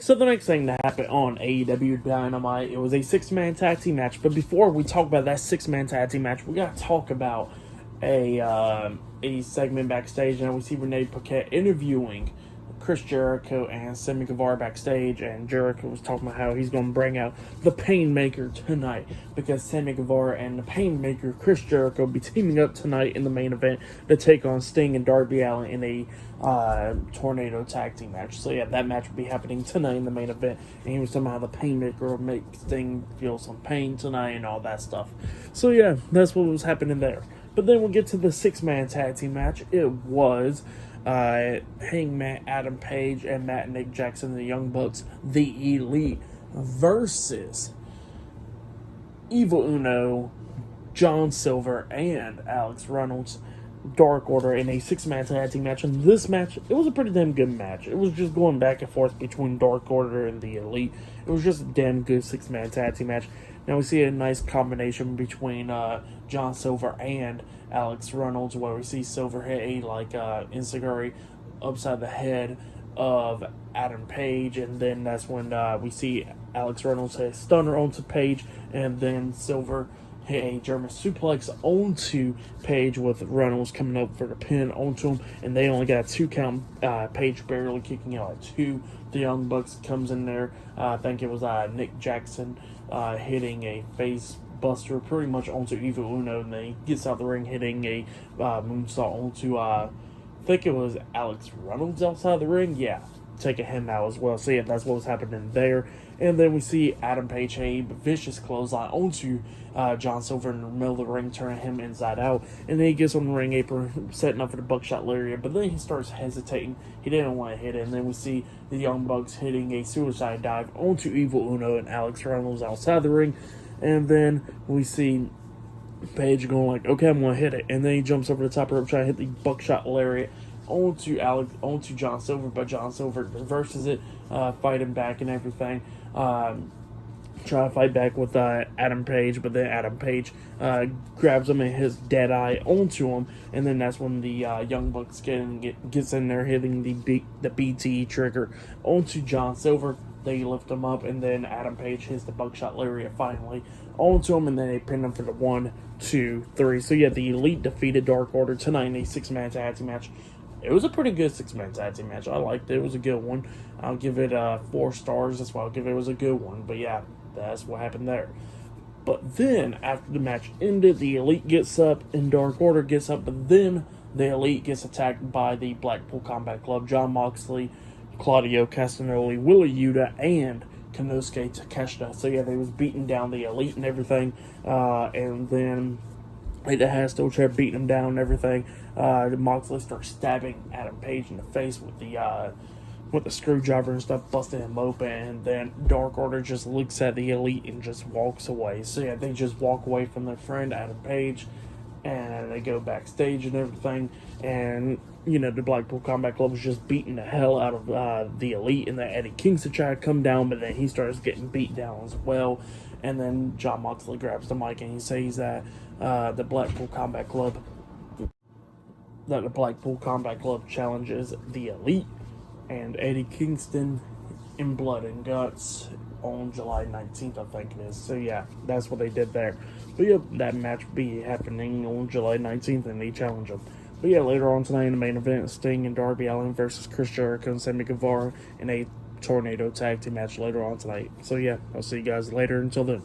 So the next thing that happened on AEW Dynamite, it was a six-man tag team match. But before we talk about that six-man tag team match, we gotta talk about a segment backstage, and we see Renee Paquette interviewing Chris Jericho and Sammy Guevara backstage, and Jericho was talking about how he's going to bring out the Painmaker tonight because Sammy Guevara and the Painmaker Chris Jericho will be teaming up tonight in the main event to take on Sting and Darby Allin in a tornado tag team match. So yeah, that match will be happening tonight in the main event, and he was talking about how the Painmaker will make Sting feel some pain tonight and all that stuff. So yeah, that's what was happening there. But then we'll get to the six-man tag team match. It was Hangman Adam Page and Matt and Nick Jackson, the Young Bucks, the Elite, versus Evil Uno, John Silver, and Alex Reynolds, Dark Order, in a six-man tag team match. And this match, it was a pretty damn good match. It was just going back and forth between Dark Order and the Elite. It was just a damn good six-man tag team match. Now we see a nice combination between John Silver and Alex Reynolds, where we see Silver hit a enziguri upside the head of Adam Page, and then that's when we see Alex Reynolds hit a stunner onto Page, and then Silver hit a German suplex onto Page, with Reynolds coming up for the pin onto him, and they only got a 2 count. Page barely kicking out at 2. The Young Bucks comes in there. I think it was Nick Jackson hitting a face buster pretty much onto Evil Uno, and then he gets out the ring hitting a moonsault onto I think it was Alex Reynolds outside the ring. Yeah, taking him out as well. So yeah, that's what was happening there. And then we see Adam Page a vicious clothesline onto John Silver in the middle of the ring, turning him inside out. And then he gets on the ring apron, setting up for the buckshot lariat, but then he starts hesitating. He didn't want to hit it. And then we see the Young Bucks hitting a suicide dive onto Evil Uno and Alex Reynolds outside the ring. And then we see Page going like, okay, I'm going to hit it. And then he jumps over the top rope, trying to hit the buckshot lariat onto John Silver, but John Silver reverses it, fighting back and everything. Try to fight back with Adam Page, but then Adam Page grabs him and hits dead eye onto him, and then that's when the Young Bucks gets in there, hitting the BTE trigger onto John Silver. They lift him up, and then Adam Page hits the buckshot lariat finally onto him, and then they pin him for the 1, 2, 3. So yeah, the Elite defeated Dark Order tonight in a six-man tag team match. It was a pretty good six-man tag team match. I liked it. It was a good one. I'll give it 4 stars. That's why I'll give it. It was a good one. But yeah, that's what happened there. But then, after the match ended, the Elite gets up and Dark Order gets up. But then, the Elite gets attacked by the Blackpool Combat Club. Jon Moxley, Claudio Castagnoli, Wheeler Yuta, and Konosuke Takeshita. So yeah, they was beating down the Elite and everything. And then It has still tried beating him down and everything. Moxley starts stabbing Adam Page in the face with the screwdriver and stuff, busting him open, and then Dark Order just looks at the Elite and just walks away. So yeah, they just walk away from their friend Adam Page, and they go backstage and everything, and the Blackpool Combat Club was just beating the hell out of the Elite, and then Eddie Kingston tried to come down, but then he starts getting beat down as well. And then Jon Moxley grabs the mic and he says that the Blackpool Combat Club challenges the Elite and Eddie Kingston in Blood and Guts on July 19th, I think it is. So yeah, that's what they did there. But yeah, that match will be happening on July 19th, and they challenge them. But yeah, later on tonight in the main event, Sting and Darby Allin versus Chris Jericho and Sammy Guevara in a tornado tag team match later on tonight. So yeah, I'll see you guys later. Until then.